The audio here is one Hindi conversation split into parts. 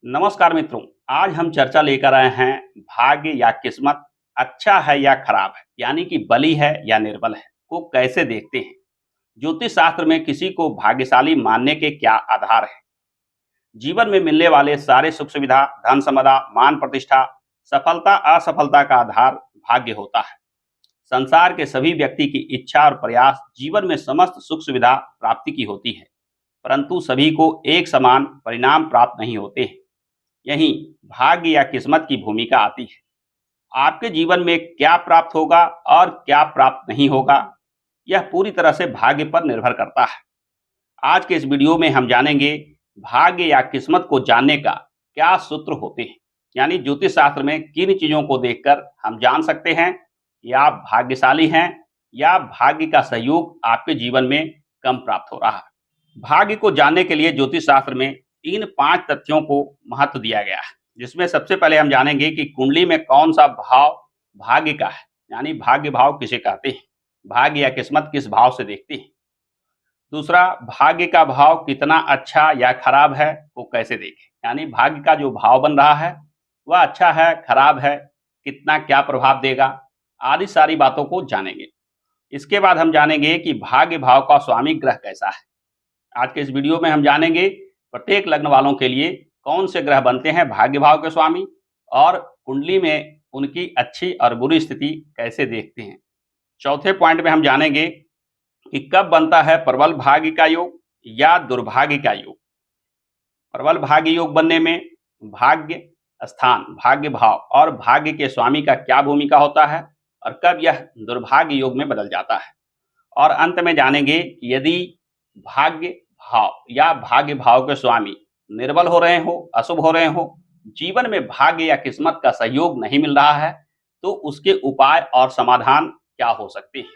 नमस्कार मित्रों। आज हम चर्चा लेकर आए हैं भाग्य या किस्मत अच्छा है या खराब है, यानी कि बली है या निर्बल है, को कैसे देखते हैं। ज्योतिष शास्त्र में किसी को भाग्यशाली मानने के क्या आधार है। जीवन में मिलने वाले सारे सुख सुविधा, धन संपदा, मान प्रतिष्ठा, सफलता असफलता का आधार भाग्य होता है। संसार के सभी व्यक्ति की इच्छा और प्रयास जीवन में समस्त सुख सुविधा प्राप्ति की होती है, परंतु सभी को एक समान परिणाम प्राप्त नहीं होते हैं। यहीं भाग्य या किस्मत की भूमिका आती है। आपके जीवन में क्या प्राप्त होगा और क्या प्राप्त नहीं होगा, यह पूरी तरह से भाग्य पर निर्भर करता है। आज के इस वीडियो में हम जानेंगे भाग्य या किस्मत को जानने का क्या सूत्र होते हैं, यानी ज्योतिष शास्त्र में किन चीजों को देखकर हम जान सकते हैं कि आप भाग्यशाली हैं या भाग्य का सहयोग आपके जीवन में कम प्राप्त हो रहा है। भाग्य को जानने के लिए ज्योतिष शास्त्र में इन 5 तथ्यों को महत्व दिया गया है, जिसमें सबसे पहले हम जानेंगे कि कुंडली में कौन सा भाव भाग्य का है, यानी भाग्य भाव किसे कहते हैं, भाग्य या किस्मत किस भाव से देखते हैं। दूसरा, भाग्य का भाव कितना अच्छा या खराब है वो कैसे देखें, यानी भाग्य का जो भाव बन रहा है वह अच्छा है, खराब है, कितना क्या प्रभाव देगा, आदि सारी बातों को जानेंगे। इसके बाद हम जानेंगे कि भाग्य भाव का स्वामी ग्रह कैसा है। आज के इस वीडियो में हम जानेंगे प्रत्येक लग्न वालों के लिए कौन से ग्रह बनते हैं भाग्य भाव के स्वामी, और कुंडली में उनकी अच्छी और बुरी स्थिति कैसे देखते हैं। चौथे पॉइंट में हम जानेंगे कि कब बनता है प्रबल भाग्य का योग या दुर्भाग्य का योग। प्रबल भाग्य योग बनने में भाग्य स्थान, भाग्य भाव और भाग्य के स्वामी का क्या भूमिका होता है, और कब यह दुर्भाग्य योग में बदल जाता है। और अंत में जानेंगे कि यदि भाग्य भाव या भाग्य भाव के स्वामी निर्बल हो रहे हो, अशुभ हो रहे हो, जीवन में भाग्य या किस्मत का सहयोग नहीं मिल रहा है, तो उसके उपाय और समाधान क्या हो सकते हैं।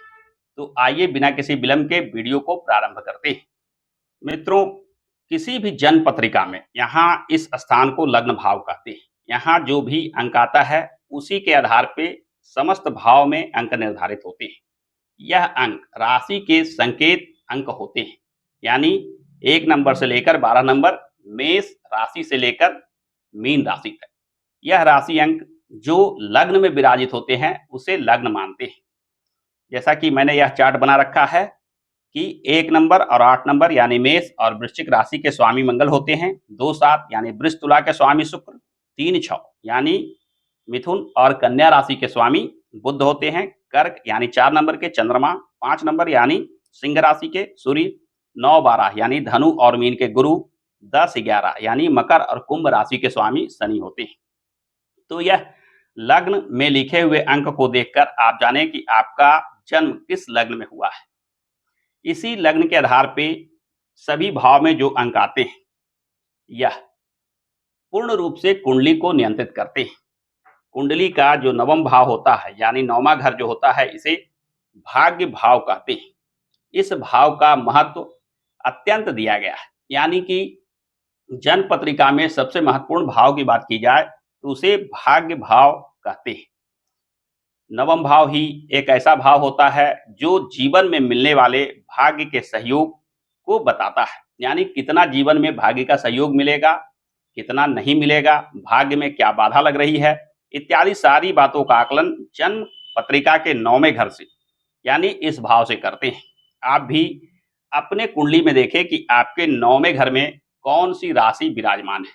तो आइए बिना किसी विलंब के वीडियो को प्रारंभ करते हैं। मित्रों, किसी भी जन्म पत्रिका में यहाँ इस स्थान को लग्न भाव कहते हैं। यहाँ जो भी अंक आता है उसी के आधार पे समस्त भाव में अंक निर्धारित होते हैं। यह अंक राशि के संकेत अंक होते हैं, यानी 1 नंबर से लेकर 12 नंबर मेष राशि से लेकर मीन राशि तक। यह राशि अंक जो लग्न में विराजित होते हैं उसे लग्न मानते हैं। जैसा कि मैंने यह चार्ट बना रखा है कि 1 नंबर और 8 नंबर यानी मेष और वृश्चिक राशि के स्वामी मंगल होते हैं। 2-7 यानी वृष तुला के स्वामी शुक्र। 3-6 यानी मिथुन और कन्या राशि के स्वामी बुध होते हैं। कर्क यानी 4 नंबर के चंद्रमा। 5 नंबर यानी सिंह राशि के सूर्य। 9-12 यानी धनु और मीन के गुरु। 10-11 यानी मकर और कुंभ राशि के स्वामी शनि होते हैं। तो यह लग्न में लिखे हुए अंक को देखकर आप जानें कि आपका जन्म किस लग्न में हुआ है। इसी लग्न के आधार पे सभी भाव में जो अंक आते हैं यह पूर्ण रूप से कुंडली को नियंत्रित करते हैं। कुंडली का जो नवम भाव होता है, यानी 9वां घर जो होता है, इसे भाग्य भाव कहते हैं। इस भाव का महत्व अत्यंत दिया गया है, यानी कि जन्म पत्रिका में सबसे महत्वपूर्ण भाव की बात की जाए तो उसे भाग्य भाव कहते हैं। नवम भाव ही एक ऐसा भाव होता है जो जीवन में मिलने वाले भाग्य के सहयोग को बताता है, यानी कितना जीवन में भाग्य का सहयोग मिलेगा, कितना नहीं मिलेगा, भाग्य में क्या बाधा लग रही है, इत्यादि सारी बातों का आकलन जन्म पत्रिका के 9वें घर से, यानी इस भाव से करते हैं। आप भी अपने कुंडली में देखें कि आपके 9वें घर में कौन सी राशि विराजमान है।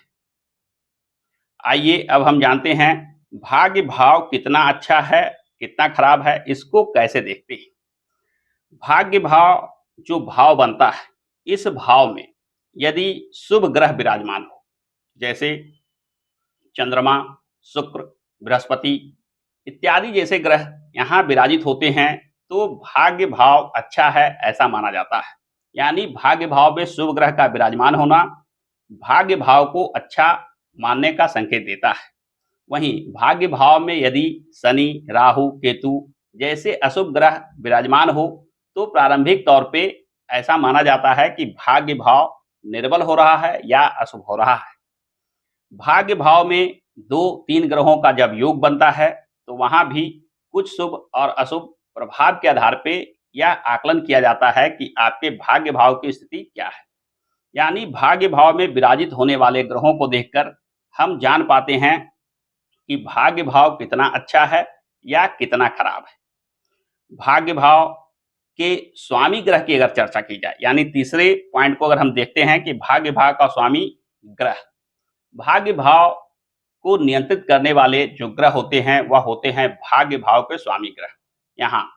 आइए अब हम जानते हैं भाग्य भाव कितना अच्छा है, कितना खराब है, इसको कैसे देखते हैं। भाग्य भाव जो भाव बनता है, इस भाव में यदि शुभ ग्रह विराजमान हो, जैसे चंद्रमा, शुक्र, बृहस्पति इत्यादि जैसे ग्रह यहाँ विराजित होते हैं, तो भाग्य भाव अच्छा है ऐसा माना जाता है। यानी भाग्य भाव में शुभ ग्रह का विराजमान होना भाग्य भाव को अच्छा मानने का संकेत देता है। वहीं भाग्य भाव में यदि शनि, राहु, केतु जैसे अशुभ ग्रह विराजमान हो, तो प्रारंभिक तौर पे ऐसा माना जाता है कि भाग्य भाव निर्बल हो रहा है या अशुभ हो रहा है। भाग्य भाव में 2-3 ग्रहों का जब योग बनता है, तो वहां भी कुछ शुभ और अशुभ प्रभाव के आधार पे यह आकलन किया जाता है कि आपके भाग्य भाव की स्थिति क्या है। यानी भाग्य भाव में विराजित होने वाले ग्रहों को देखकर हम जान पाते हैं कि भाग्य भाव कितना अच्छा है या कितना खराब है। भाग्य भाव के स्वामी ग्रह की अगर चर्चा की जाए, यानी तीसरे पॉइंट को अगर हम देखते हैं कि भाग्य भाव का स्वामी ग्रह, भाग्य भाव को नियंत्रित करने वाले जो ग्रह होते हैं वह होते हैं भाग्य भाव के स्वामी ग्रह। यहाँ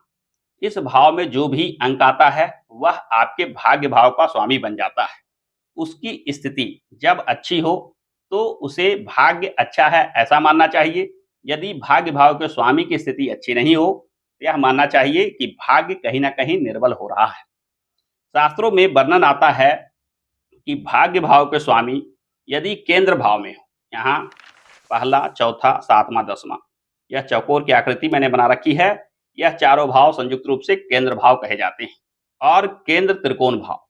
इस भाव में जो भी अंक आता है वह आपके भाग्य भाव का स्वामी बन जाता है। उसकी स्थिति जब अच्छी हो तो उसे भाग्य अच्छा है ऐसा मानना चाहिए। यदि भाग्य भाव के स्वामी की स्थिति अच्छी नहीं हो, यह मानना चाहिए कि भाग्य कहीं न कहीं निर्बल हो रहा है। शास्त्रों में वर्णन आता है कि भाग्य भाव के स्वामी यदि केंद्र भाव में हो, यहाँ पहला, चौथा, सातवां, दसवां, यह चौकोर की आकृति मैंने बना रखी है। यह चारों भाव संयुक्त रूप से केंद्र भाव कहे जाते हैं। और केंद्र त्रिकोण भाव,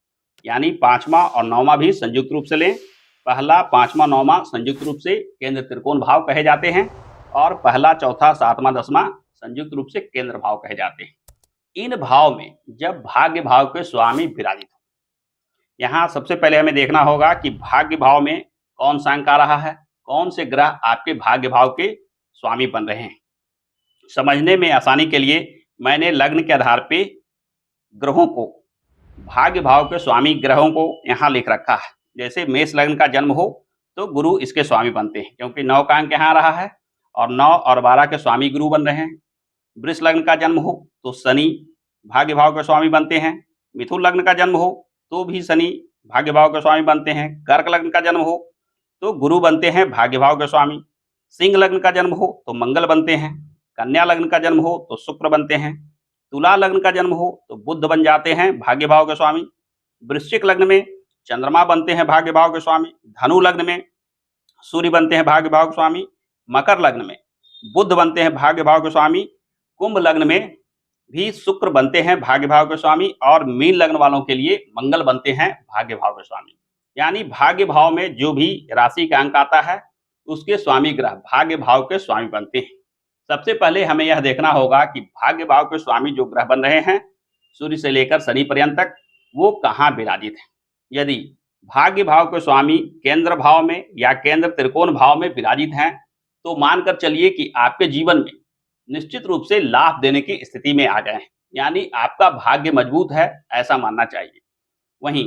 यानी पांचवा और नौवां भी संयुक्त रूप से लें। पहला, पांचवा, नौवां संयुक्त रूप से केंद्र त्रिकोण भाव कहे जाते हैं और पहला, चौथा, सातवां, दसवां संयुक्त रूप से केंद्र भाव कहे जाते हैं। इन भाव में जब भाग्य भाव के स्वामी विराजित हो, यहाँ सबसे पहले हमें देखना होगा कि भाग्य भाव में कौन सा अंक आ रहा है, कौन से ग्रह आपके भाग्य भाव के स्वामी बन रहे हैं। समझने में आसानी के लिए मैंने लग्न के आधार पे ग्रहों को, भाग्य भाव के स्वामी ग्रहों को यहाँ लिख रखा है। जैसे मेष लग्न का जन्म हो तो गुरु इसके स्वामी बनते हैं, क्योंकि 9 का अंक यहाँ आ रहा है और 9 और 12 के स्वामी गुरु बन रहे हैं। वृष लग्न का जन्म हो तो शनि भाग्य भाव के स्वामी बनते हैं। मिथुन लग्न का जन्म हो तो भी शनि भाग्य भाव के स्वामी बनते हैं। कर्क लग्न का जन्म हो तो गुरु बनते हैं भाग्य भाव के स्वामी। सिंह लग्न का जन्म हो तो मंगल बनते हैं। कन्या लग्न का जन्म हो तो शुक्र बनते हैं। तुला लग्न का जन्म हो तो बुध बन जाते हैं भाग्य भाव के स्वामी। वृश्चिक लग्न में चंद्रमा बनते हैं भाग्य भाव के स्वामी। धनु लग्न में सूर्य बनते हैं भाग्य भाव के स्वामी। मकर लग्न में बुध बनते हैं भाग्य भाव के स्वामी। कुंभ लग्न में भी शुक्र बनते हैं भाग्य भाव के स्वामी और मीन लग्न वालों के लिए मंगल बनते हैं भाग्य भाव के स्वामी। यानी भाग्य भाव में जो भी राशि का अंक आता है उसके स्वामी ग्रह भाग्य भाव के स्वामी बनते हैं। सबसे पहले हमें यह देखना होगा कि भाग्य भाव के स्वामी जो ग्रह बन रहे हैं सूर्य से लेकर शनि पर्यंत तक, वो कहाँ विराजित है। यदि भाग्य भाव के स्वामी केंद्र भाव में या केंद्र त्रिकोण भाव में विराजित हैं तो मानकर चलिए कि आपके जीवन में निश्चित रूप से लाभ देने की स्थिति में आ गए हैं, यानी आपका भाग्य मजबूत है ऐसा मानना चाहिए। वहीं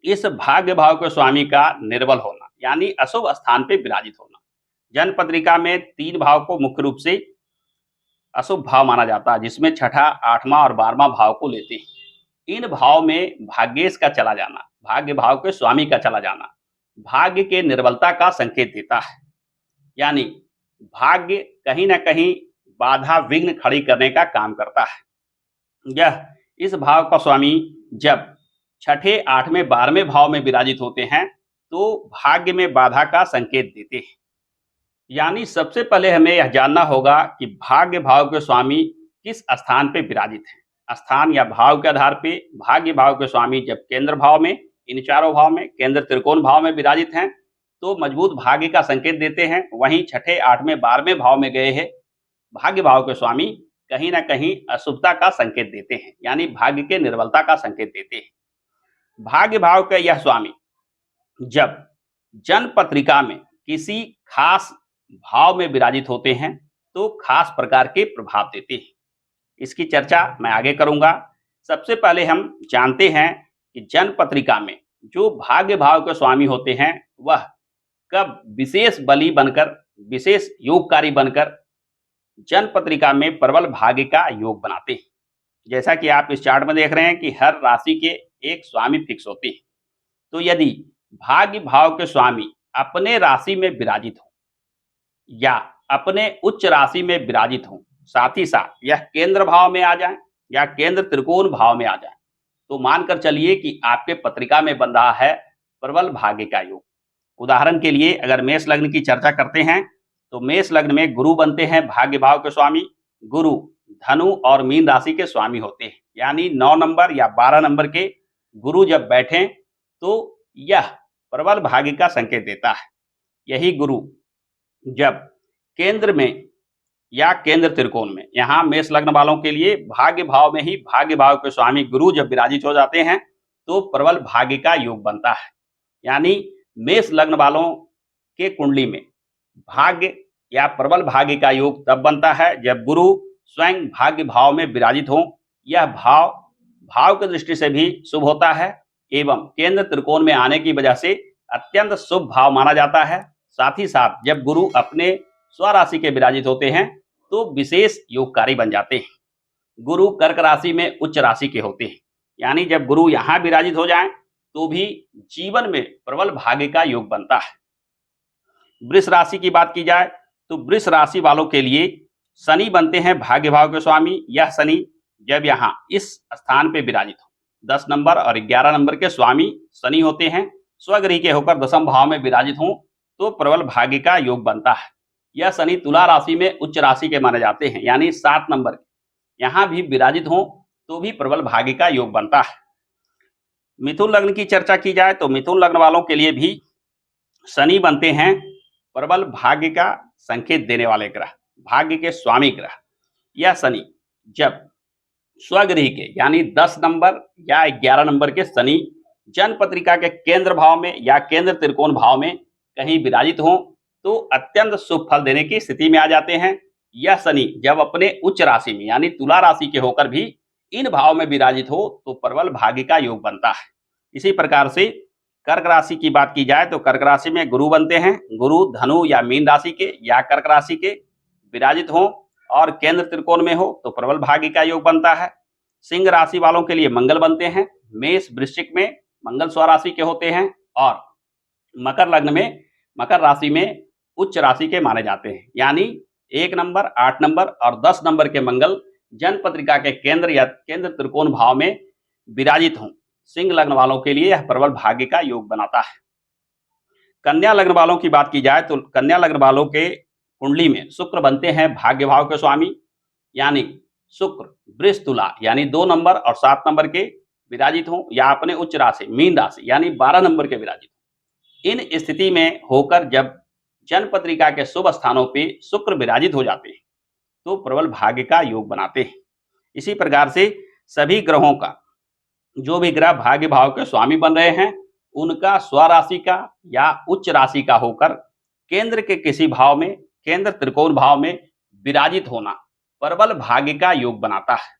इस भाग्य भाव के स्वामी का निर्बल होना यानी अशुभ स्थान पे विराजित होना, जन्म पत्रिका में 3 भाव को मुख्य रूप से अशुभ भाव माना जाता है, जिसमें छठा, 8वां और 12वां भाव को लेते हैं। इन भाव में भाग्येश का चला जाना, भाग्य भाव के स्वामी का चला जाना भाग्य के निर्बलता का संकेत देता है। यानी भाग्य कहीं ना कहीं बाधा विघ्न खड़ी करने का काम करता है। यह इस भाव का स्वामी जब छठे, 8वें, 12वें भाव में विराजित होते हैं तो भाग्य में बाधा का संकेत देते हैं। यानी सबसे पहले हमें यह जानना होगा कि भाग्य भाव के स्वामी किस स्थान पे विराजित हैं। स्थान या भाव के आधार पे भाग्य भाव के स्वामी जब केंद्र भाव में, इन चारों भाव में, केंद्र त्रिकोण भाव में विराजित हैं तो मजबूत भाग्य का संकेत देते हैं। वहीं छठे, 8वें, 12वें भाव में गए हैं भाग्य भाव के स्वामी कहीं ना कहीं अशुभता का संकेत देते हैं, यानी भाग्य के निर्बलता का संकेत देते हैं। भाग्य भाव का यह स्वामी जब जन्म पत्रिका में किसी खास भाव में विराजित होते हैं तो खास प्रकार के प्रभाव देते हैं। इसकी चर्चा मैं आगे करूंगा। सबसे पहले हम जानते हैं कि जन्म पत्रिका में जो भाग्य भाव के स्वामी होते हैं वह कब विशेष बली बनकर, विशेष योगकारी बनकर जन्म पत्रिका में प्रबल भाग्य का योग बनाते हैं। जैसा कि आप इस चार्ट में देख रहे हैं कि हर राशि के एक स्वामी फिक्स होते हैं। तो यदि भाग्य भाव के स्वामी अपने राशि में विराजित हो या अपने उच्च राशि में विराजित हो, साथ ही साथ यह केंद्र भाव में आ जाए या केंद्र त्रिकोण भाव में आ जाए, तो मानकर चलिए कि आपके पत्रिका में बन रहा है प्रबल भाग्य का योग। उदाहरण के लिए अगर मेष लग्न की चर्चा करते हैं तो मेष लग्न में गुरु बनते हैं भाग्य भाव के स्वामी। गुरु धनु और मीन राशि के स्वामी होते हैं, यानी 9 नंबर या 12 नंबर के गुरु जब बैठें तो यह प्रबल भाग्य का संकेत देता है। यही गुरु जब केंद्र में या केंद्र त्रिकोण में, यहाँ मेष लग्न वालों के लिए भाग्य भाव में ही भाग्य भाव के स्वामी गुरु जब विराजित हो जाते हैं तो प्रबल भाग्य का योग बनता है। यानी मेष लग्न वालों के कुंडली में भाग्य या प्रबल भाग्य का योग तब बनता है जब गुरु स्वयं भाग्य भाव में विराजित हो। यह भाव भाव की दृष्टि से भी शुभ होता है एवं केंद्र त्रिकोण में आने की वजह से अत्यंत शुभ भाव माना जाता है। साथ ही साथ जब गुरु अपने स्वराशि के विराजित होते हैं तो विशेष योगकारी बन जाते हैं। गुरु कर्क राशि में उच्च राशि के होते हैं, यानी जब गुरु यहाँ विराजित हो जाएं तो भी जीवन में प्रबल भाग्य का योग बनता है। वृष राशि की बात की जाए तो वृष राशि वालों के लिए शनि बनते हैं भाग्य भाव के स्वामी। यह शनि जब यहाँ इस स्थान पे विराजित हो, 10 नंबर और 11 नंबर के स्वामी शनि होते हैं, स्वगृही के होकर दशम भाव में विराजित हों तो प्रबल भाग्य का योग बनता है। यह शनि तुला राशि में उच्च राशि के माने जाते हैं, यानी 7 नंबर यहाँ भी विराजित हों तो भी प्रबल भाग्य का योग बनता है। मिथुन लग्न की चर्चा की जाए तो मिथुन लग्न वालों के लिए भी शनि बनते हैं प्रबल भाग्य का संकेत देने वाले ग्रह, भाग्य के स्वामी ग्रह। यह शनि जब स्वगृही के यानी 10 नंबर या 11 नंबर के शनि जन्म पत्रिका के केंद्र भाव में या केंद्र त्रिकोण भाव में कहीं विराजित हो तो अत्यंत शुभ फल देने की स्थिति में आ जाते हैं। यह शनि जब अपने उच्च राशि में यानी तुला राशि के होकर भी इन भाव में विराजित हो तो प्रबल भाग्य का योग बनता है। इसी प्रकार से कर्क राशि की बात की जाए तो कर्क राशि में गुरु बनते हैं। गुरु धनु या मीन राशि के या कर्क राशि के विराजित हो और केंद्र त्रिकोण में हो तो प्रबल भाग्य का योग बनता है। सिंह राशि वालों के लिए मंगल बनते हैं। मेष वृश्चिक में मंगल स्वराशि के होते हैं और मकर लग्न में मकर राशि में उच्च राशि के माने जाते हैं, यानी 1 नंबर 8 नंबर और 10 नंबर के मंगल जन्म पत्रिका के केंद्र या केंद्र त्रिकोण भाव में विराजित हों। सिंह लग्न वालों के लिए यह प्रबल भाग्य का योग बनाता है। कन्या लग्न वालों की बात की जाए तो कन्या लग्न वालों के कुंडली में शुक्र बनते हैं भाग्य भाव के स्वामी, यानी शुक्र वृष तुला यानी 2 नंबर और 7 नंबर के विराजित हों या अपने उच्च राशि मीन राशि यानी 12 नंबर के विराजित हों। इन स्थिति में होकर जब जन्म पत्रिका के शुभ स्थानों पे शुक्र विराजित हो जाते हैं तो प्रबल भाग्य का योग बनाते हैं। इसी प्रकार से सभी ग्रहों का जो भी ग्रह भाग्य भाव के स्वामी बन रहे हैं उनका स्वराशि का या उच्च राशि का होकर केंद्र के किसी भाव में केंद्र त्रिकोण भाव में विराजित होना प्रबल भाग्य का योग बनाता है।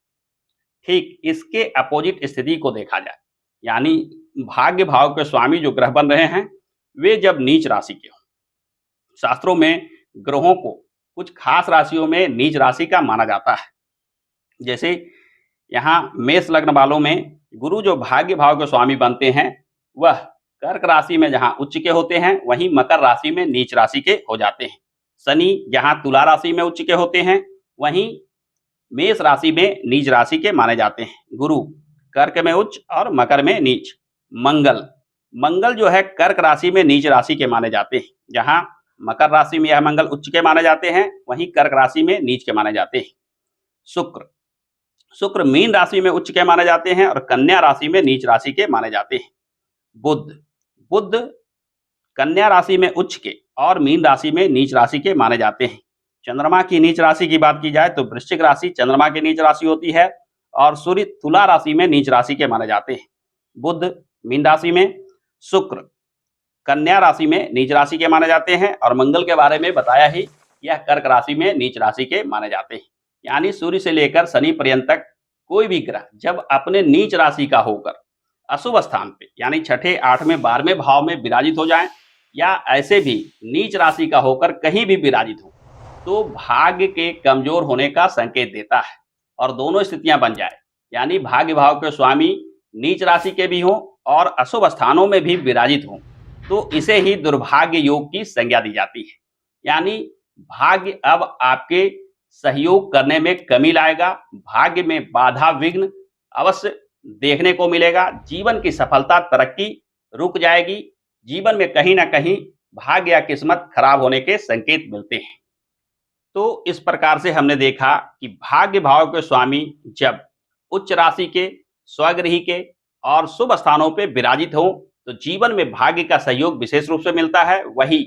ठीक इसके अपोजिट स्थिति को देखा जाए, यानी भाग्य भाव के स्वामी जो ग्रह बन रहे हैं वे जब नीच राशि के हों, शास्त्रों में ग्रहों को कुछ खास राशियों में नीच राशि का माना जाता है। जैसे यहाँ मेष लग्न वालों में गुरु जो भाग्य भाव के स्वामी बनते हैं वह कर्क राशि में जहाँ उच्च के होते हैं वहीं मकर राशि में नीच राशि के हो जाते हैं। शनि जहाँ तुला राशि में उच्च के होते हैं वहीं मेष राशि में नीच राशि के माने जाते हैं। गुरु कर्क में उच्च और मकर में नीच। मंगल जो है कर्क राशि में नीच राशि के माने जाते हैं। जहाँ मकर राशि में यह मंगल उच्च के माने जाते हैं वहीं कर्क राशि में नीच के माने जाते हैं। शुक्र मीन राशि में उच्च के माने जाते हैं और कन्या राशि में नीच राशि के माने जाते हैं। बुध कन्या राशि में उच्च के और मीन राशि में नीच राशि के माने जाते हैं। चंद्रमा की नीच राशि की बात की जाए तो वृश्चिक राशि चंद्रमा की नीच राशि होती है और सूर्य तुला राशि में नीच राशि के माने जाते हैं। बुध मीन राशि में, शुक्र कन्या राशि में नीच राशि के माने जाते हैं और मंगल के बारे में बताया ही यह कर्क राशि में नीच राशि के माने जाते हैं। यानी सूर्य से लेकर शनि पर्यंत तक कोई भी ग्रह जब अपने नीच राशि का होकर अशुभ स्थान पे यानी छठे 8वें 12वें भाव में विराजित हो जाएं या ऐसे भी नीच राशि का होकर कहीं भी विराजित हो तो भाग्य के कमजोर होने का संकेत देता है। और दोनों स्थितियां बन जाए यानी भाग्य भाव के स्वामी नीच राशि के भी हों और अशुभ स्थानों में भी विराजित हों तो इसे ही दुर्भाग्य योग की संज्ञा दी जाती है। यानी भाग्य अब आपके सहयोग करने में कमी लाएगा, भाग्य में बाधा विघ्न अवश्य देखने को मिलेगा, जीवन की सफलता तरक्की रुक जाएगी, जीवन में कहीं ना कहीं भाग्य या किस्मत खराब होने के संकेत मिलते हैं। तो इस प्रकार से हमने देखा कि भाग्य भाव के स्वामी जब उच्च राशि के, स्वगृही के और शुभ स्थानों पे विराजित हो तो जीवन में भाग्य का सहयोग विशेष रूप से मिलता है। वही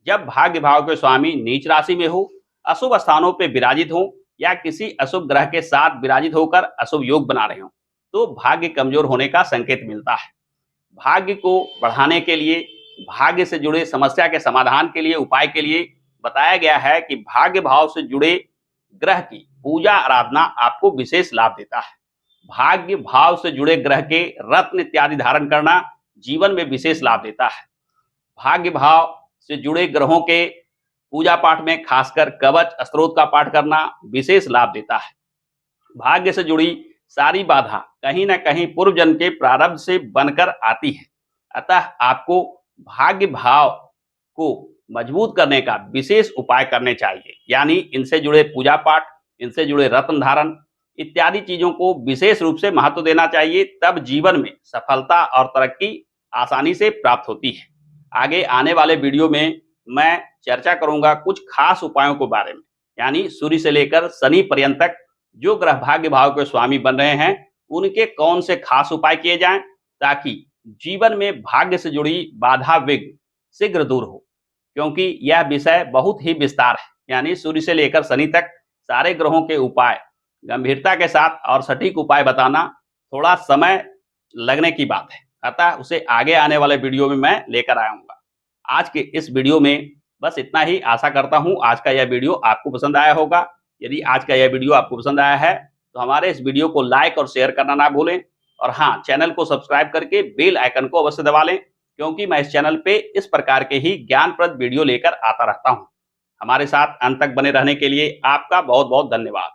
जब भाग्य भाव के स्वामी नीच राशि में हो, अशुभ स्थानों पे विराजित हो या किसी अशुभ ग्रह के साथ विराजित होकर अशुभ योग बना रहे हो तो भाग्य कमजोर होने का संकेत मिलता है। भाग्य को बढ़ाने के लिए भाग्य से जुड़े समस्या के समाधान के लिए, उपाय के लिए बताया गया है कि भाग्य भाव से जुड़े ग्रह की पूजा आराधना आपको विशेष लाभ देता है। भाग्य भाव से जुड़े ग्रह के रत्न इत्यादि धारण करना जीवन में विशेष लाभ देता है। भाग्य भाव से जुड़े ग्रहों के पूजा पाठ में खासकर कवच स्तोत्र का पाठ करना विशेष लाभ देता है। भाग्य से जुड़ी सारी बाधा कहीं ना कहीं पूर्व जन्म के प्रारब्ध से बनकर आती है। अतः आपको भाग्य भाव को मजबूत करने का विशेष उपाय करने चाहिए, यानी इनसे जुड़े पूजा पाठ, इनसे जुड़े रत्न धारण इत्यादि चीजों को विशेष रूप से महत्व देना चाहिए, तब जीवन में सफलता और तरक्की आसानी से प्राप्त होती है। आगे आने वाले वीडियो में मैं चर्चा करूंगा कुछ खास उपायों के बारे में, यानी सूर्य से लेकर शनि पर्यंत तक जो ग्रह भाग्य भाव के स्वामी बन रहे हैं उनके कौन से खास उपाय किए जाएं ताकि जीवन में भाग्य से जुड़ी बाधा विघ्न शीघ्र दूर हो, क्योंकि यह विषय बहुत ही विस्तार है, यानी सूर्य से लेकर शनि तक सारे ग्रहों के उपाय गंभीरता के साथ और सटीक उपाय बताना थोड़ा समय लगने की बात है। अतः उसे आगे आने वाले वीडियो में मैं लेकर आऊंगा। आज के इस वीडियो में बस इतना ही। आशा करता हूं आज का यह वीडियो आपको पसंद आया होगा। यदि आज का यह वीडियो आपको पसंद आया है तो हमारे इस वीडियो को लाइक और शेयर करना ना भूलें, और हाँ, चैनल को सब्सक्राइब करके बेल आइकन को अवश्य दबा लें, क्योंकि मैं इस चैनल पे इस प्रकार के ही ज्ञानप्रद वीडियो लेकर आता रहता हूं। हमारे साथ अंत तक बने रहने के लिए आपका बहुत बहुत धन्यवाद।